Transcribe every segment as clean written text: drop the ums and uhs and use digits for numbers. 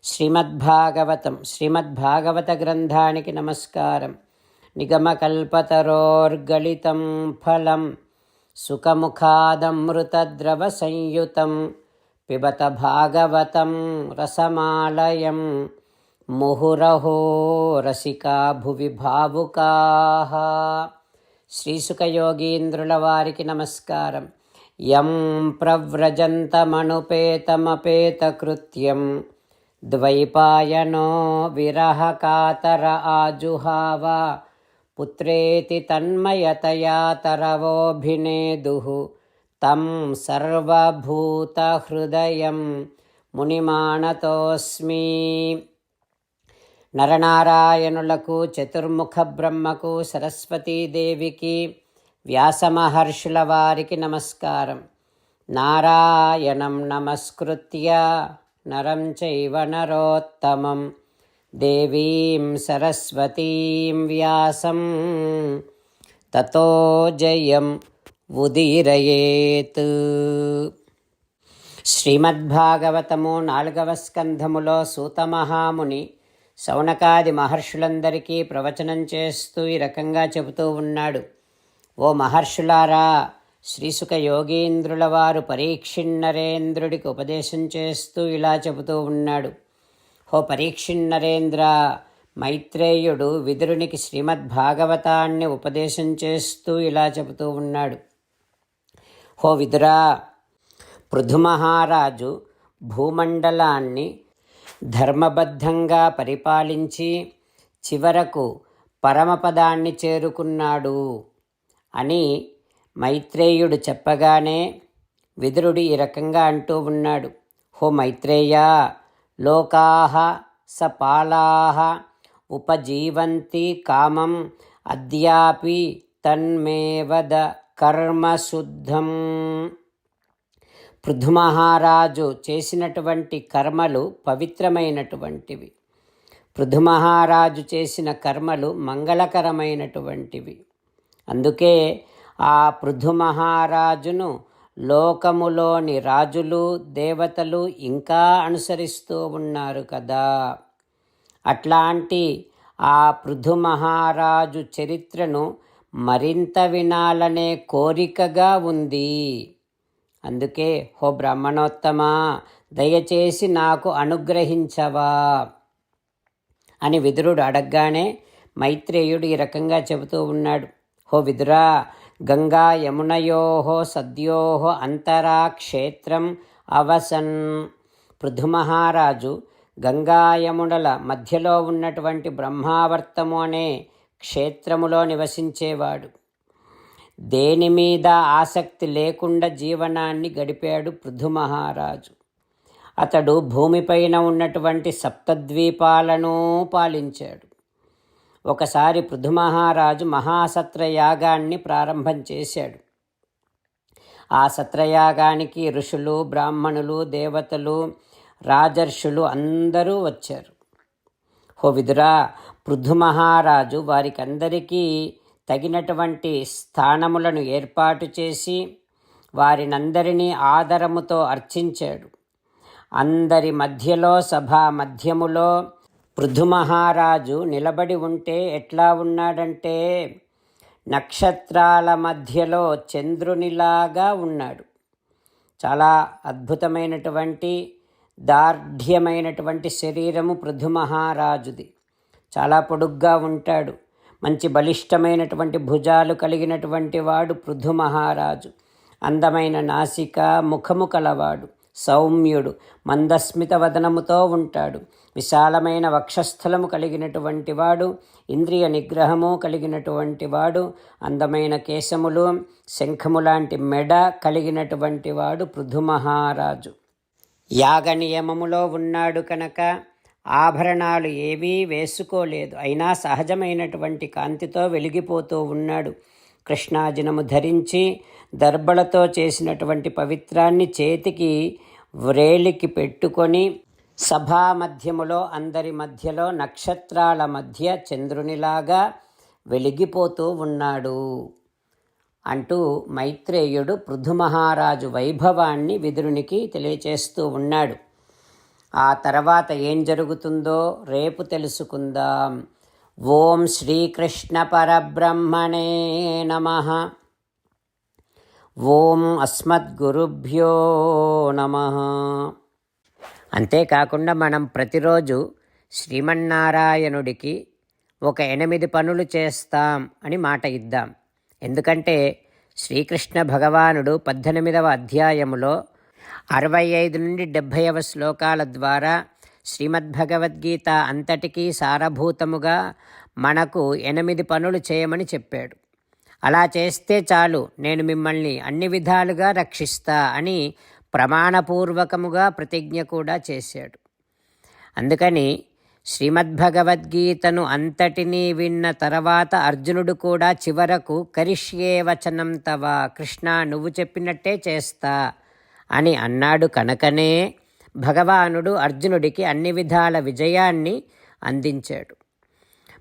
శ్రీమద్భాగవతం శ్రీమద్భాగవత గ్రంథానికి నమస్కారం. నిగమకల్పతరోర్గళితం ఫలం సుఖముఖాదమృతద్రవ సంయుతం పిబత భాగవతం రసమాలయం ముహురహో రసికా భువి భావుకాః. శ్రీసుఖయోగీంద్రుల వారికి నమస్కారం. యం ప్రవ్రజంతమనుపేతమపేతకృత్యం ద్వైపాయనో విరహకాతర ఆజుహావ పుత్రేతి తన్మయతయా తరవోభినేదుః తం సర్వభూతహృదయం మునిమానతోస్మి. నరనారాయణులకు, చతుర్ముఖ బ్రహ్మకు, సరస్వతీదేవికి, వ్యాసమహర్షుల వారికి నమస్కారం. నారాయణం నమస్కృత్య నరం చైవ నరోత్తమం దేవీం సరస్వతీం వ్యాసం తతో జయం ఉదీరయేత్. శ్రీమద్భాగవతము 4వ స్కంధములో సూతమహాముని శౌనకాది మహర్షులందరికీ ప్రవచనం చేస్తూ ఈ రకంగా చెబుతూ ఉన్నాడు. ఓ మహర్షులారా, శ్రీసుఖ యోగీంద్రుల వారు పరీక్షిన్నరేంద్రుడికి ఉపదేశం చేస్తూ ఇలా చెబుతూ ఉన్నాడు. హో పరీక్షిన్నరేంద్ర, మైత్రేయుడు విదురునికి శ్రీమద్భాగవతాన్ని ఉపదేశం చేస్తూ ఇలా చెబుతూ ఉన్నాడు. హో విదురా, పృథుమహారాజు భూమండలాన్ని ధర్మబద్ధంగా పరిపాలించి చివరకు పరమపదాన్ని చేరుకున్నాడు అని మైత్రేయుడు చెప్పగానే విదురుడు ఈ రకంగా అంటూ ఉన్నాడు. హో మైత్రేయ, లోకాః సపాలాః ఉపజీవంతి కామం అద్యాపి తన్మే వద కర్మశుద్ధం. పృథుమహారాజు చేసినటువంటి కర్మలు పవిత్రమైనటువంటివి. పృథుమహారాజు చేసిన కర్మలు మంగళకరమైనటువంటివి. అందుకే ఆ పృథుమహారాజును లోకములోని రాజులు, దేవతలు ఇంకా అనుసరిస్తూ ఉన్నారు కదా. అట్లాంటి ఆ పృథుమహారాజు చరిత్రను మరింత వినాలనే కోరికగా ఉంది. అందుకే హో బ్రాహ్మణోత్తమా, దయచేసి నాకు అనుగ్రహించవా అని విదురుడు అడగగానే మైత్రేయుడు ఈ రకంగా చెబుతూ ఉన్నాడు. హో విదురా, గంగా యమునయోః సద్యోః అంతరా క్షేత్రం అవసన్. పృథుమహారాజు గంగాయమునల మధ్యలో ఉన్నటువంటి బ్రహ్మావర్తము అనే క్షేత్రములో నివసించేవాడు. దేని మీద ఆసక్తి లేకుండా జీవనాన్ని గడిపాడు పృథుమహారాజు. అతడు భూమిపైన ఉన్నటువంటి సప్తద్వీపాలను పాలించాడు. ఒకసారి పృథుమహారాజు మహాసత్రయాగాన్ని ప్రారంభం చేశాడు. ఆ సత్రయాగానికి ఋషులు, బ్రాహ్మణులు, దేవతలు, రాజర్షులు అందరూ వచ్చారు. హో విదురా, పృథుమహారాజు వారికందరికీ తగినటువంటి స్థానములను ఏర్పాటు చేసి వారినందరినీ ఆదరముతో అర్చించాడు. అందరి మధ్యలో, సభా మధ్యములో పృథుమహారాజు నిలబడి ఉంటే ఎట్లా ఉన్నాడంటే నక్షత్రాల మధ్యలో చంద్రునిలాగా ఉన్నాడు. చాలా అద్భుతమైనటువంటి దార్ఢ్యమైనటువంటి శరీరము పృథుమహారాజుది. చాలా పొడుగ్గా ఉంటాడు. మంచి బలిష్టమైనటువంటి భుజాలు కలిగినటువంటి వాడు పృథుమహారాజు. అందమైన నాసిక, ముఖము కలవాడు. సౌమ్యుడు, మందస్మిత వదనముతో ఉంటాడు. విశాలమైన వక్షస్థలము కలిగినటువంటి వాడు. ఇంద్రియ నిగ్రహము కలిగినటువంటి వాడు. అందమైన కేశములు, శంఖము లాంటి మెడ కలిగినటువంటి వాడు పృథుమహారాజు. యాగ నియమములో ఉన్నాడు కనుక ఆభరణాలు ఏవీ వేసుకోలేదు. అయినా సహజమైనటువంటి కాంతితో వెలిగిపోతూ ఉన్నాడు. కృష్ణాజినము ధరించి దర్భలతో చేసినటువంటి పవిత్రాన్ని చేతికి వ్రేలికి పెట్టుకొని సభా మధ్యములో, అందరి మధ్యలో, నక్షత్రాల మధ్య చంద్రునిలాగా వెలిగిపోతూ ఉన్నాడు అంటూ మైత్రేయుడు పృథుమహారాజు వైభవాన్ని విదురునికి తెలియచేస్తూ ఉన్నాడు. ఆ తర్వాత ఏం జరుగుతుందో రేపు తెలుసుకుందాం. ఓం శ్రీకృష్ణ పరబ్రహ్మణే నమః. ఓం అస్మద్గురుభ్యో నమః. అంతేకాకుండా మనం ప్రతిరోజు శ్రీమన్నారాయణుడికి ఒక 8 పనులు చేస్తాం అని మాట ఇద్దాం. ఎందుకంటే శ్రీకృష్ణ భగవానుడు 18వ అధ్యాయములో 65 నుండి 70వ శ్లోకాల ద్వారా శ్రీమద్భగవద్గీత అంతటికీ సారభూతముగా మనకు 8 పనులు చేయమని చెప్పాడు. అలా చేస్తే చాలు, నేను మిమ్మల్ని అన్ని విధాలుగా రక్షిస్తా అని ప్రమాణపూర్వకముగా ప్రతిజ్ఞ కూడా చేశాడు. అందుకని శ్రీమద్భగవద్గీతను అంతటినీ విన్న తర్వాత అర్జునుడు కూడా చివరకు కరిష్యే వచనం తవ, కృష్ణ నువ్వు చెప్పినట్టే చేస్తా అని అన్నాడు. కనుకనే భగవానుడు అర్జునుడికి అన్ని విధాల విజయాన్ని అందించాడు.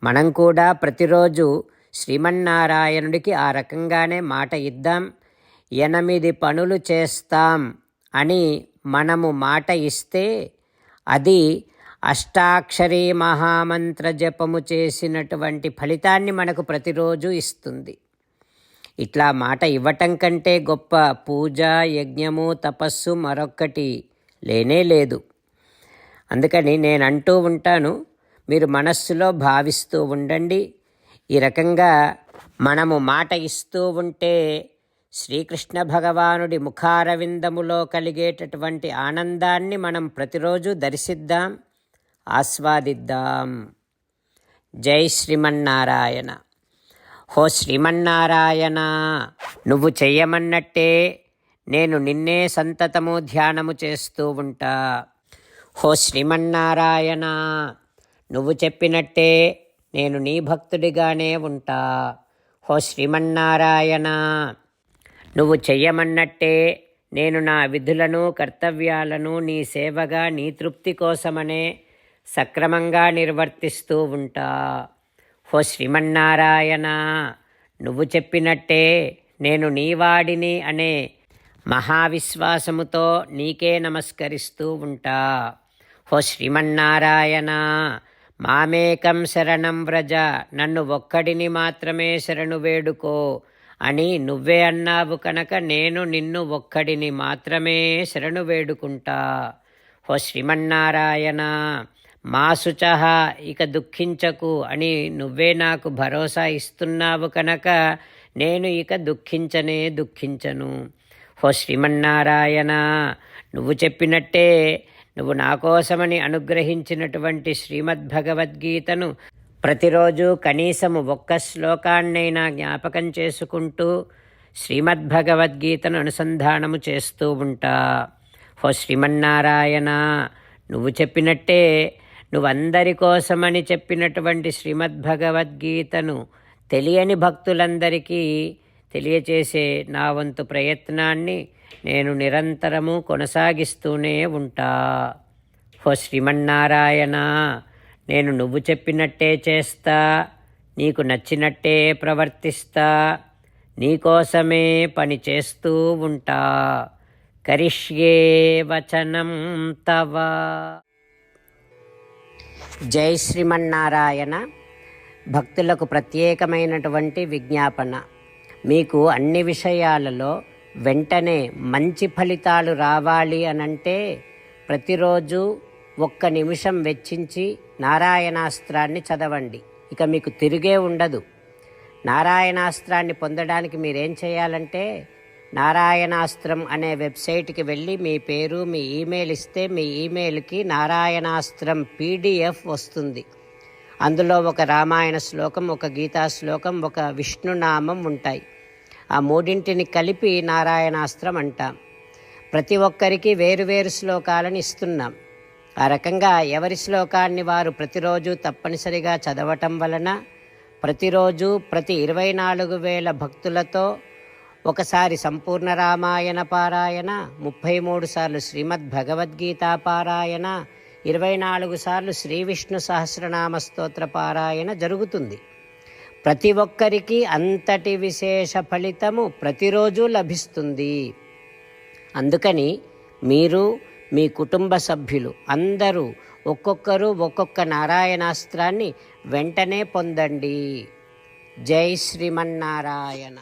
మనం కూడా ప్రతిరోజు శ్రీమన్నారాయణుడికి ఆ రకంగానే మాట ఇద్దాం. 8 పనులు చేస్తాం అని మనము మాట ఇస్తే అది అష్టాక్షరీ మహామంత్ర జపము చేసినటువంటి ఫలితాన్ని మనకు ప్రతిరోజు ఇస్తుంది. ఇట్లా మాట ఇవ్వటం కంటే గొప్ప పూజ, యజ్ఞము, తపస్సు మరొక్కటి లేనే లేదు. అందుకని నేను అంటూ ఉంటాను, మీరు మనస్సులో భావిస్తూ ఉండండి. ఈ రకంగా మనము మాట ఇస్తూ ఉంటే శ్రీకృష్ణ భగవానుడి ముఖారవిందములో కలిగేటటువంటి ఆనందాన్ని మనం ప్రతిరోజు దర్శిద్దాం, ఆస్వాదిద్దాం. జై శ్రీమన్నారాయణ. హో శ్రీమన్నారాయణ, నువ్వు చెయ్యమన్నట్టే నేను నిన్నే సంతతము ధ్యానము చేస్తూ ఉంటా. హో శ్రీమన్నారాయణ, నువ్వు చెప్పినట్టే నేను నీ భక్తుడిగానే ఉంటా. హో శ్రీమన్నారాయణ, నువ్వు చెయ్యమన్నట్టే నేను నా విధులను, కర్తవ్యాలను నీ సేవగా, నీ తృప్తి కోసమనే సక్రమంగా నిర్వర్తిస్తూ ఉంటా. హో శ్రీమన్నారాయణ, నువ్వు చెప్పినట్టే నేను నీవాడిని అనే మహావిశ్వాసముతో నీకే నమస్కరిస్తూ ఉంటా. హో శ్రీమన్నారాయణ, మామేకం శరణం వ్రజ, నన్ను ఒక్కడిని మాత్రమే శరణు వేడుకో అని నువ్వే అన్నావు కనుక నేను నిన్ను ఒక్కడిని మాత్రమే శరణు వేడుకుంటా. హో శ్రీమన్నారాయణ, మా శుచః, ఇక దుఃఖించకు అని నువ్వే నాకు భరోసా ఇస్తున్నావు కనుక నేను ఇక దుఃఖించను. హో శ్రీమన్నారాయణ, నువ్వు చెప్పినట్టే నువ్వు నా కోసమని అనుగ్రహించినటువంటి శ్రీమద్భగవద్గీతను ప్రతిరోజు కనీసము 1 శ్లోకాన్నైనా జ్ఞాపకం చేసుకుంటూ శ్రీమద్భగవద్గీతను అనుసంధానము చేస్తూ ఉంటా. హో శ్రీమన్నారాయణ, నువ్వు చెప్పినట్టే నువ్వందరి కోసమని చెప్పినటువంటి శ్రీమద్భగవద్గీతను తెలియని భక్తులందరికీ తెలియచేసే నా వంతు ప్రయత్నాన్ని నేను నిరంతరము కొనసాగిస్తూనే ఉంటా. హో శ్రీమన్నారాయణ, నేను నువ్వు చెప్పినట్టే చేస్తా, నీకు నచ్చినట్టే ప్రవర్తిస్తా, నీకోసమే పని చేస్తూ ఉంటా. కరిష్యే వచనం తవ. జై శ్రీమన్నారాయణ. భక్తులకు ప్రత్యేకమైనటువంటి విజ్ఞాపన. మీకు అన్ని విషయాలలో వెంటనే మంచి ఫలితాలు రావాలి అనంటే ప్రతిరోజు 1 నిమిషం వెచ్చించి నారాయణాస్త్రాన్ని చదవండి. ఇక మీకు తిరిగే ఉండదు. నారాయణాస్త్రాన్ని పొందడానికి మీరేం చేయాలంటే నారాయణాస్త్రం అనే వెబ్సైట్కి వెళ్ళి మీ పేరు, మీ ఈమెయిల్ ఇస్తే మీ ఈమెయిల్కి నారాయణాస్త్రం PDF వస్తుంది. అందులో ఒక రామాయణ శ్లోకం, ఒక గీతా శ్లోకం, ఒక విష్ణునామం ఉంటాయి. ఆ 3 కలిపి నారాయణాస్త్రం అంటాం. ప్రతి ఒక్కరికి వేరువేరు శ్లోకాలను ఇస్తున్నాం. ఆ రకంగా ఎవరి శ్లోకాన్ని వారు ప్రతిరోజు తప్పనిసరిగా చదవటం వలన ప్రతిరోజు ప్రతి 24,000 భక్తులతో ఒకసారి సంపూర్ణ రామాయణ పారాయణ, 33 సార్లు శ్రీమద్భగవద్గీత పారాయణ, 24 సార్లు శ్రీ విష్ణు సహస్రనామ స్తోత్ర పారాయణ జరుగుతుంది. ప్రతి ఒక్కరికి అంతటి విశేష ఫలితము ప్రతిరోజు లభిస్తుంది. అందుకని మీరు మీ కుటుంబ సభ్యులు అందరూ ఒక్కొక్కరు ఒక్కొక్క నారాయణాస్త్రాన్ని వెంటనే పొందండి. జై శ్రీమన్నారాయణ.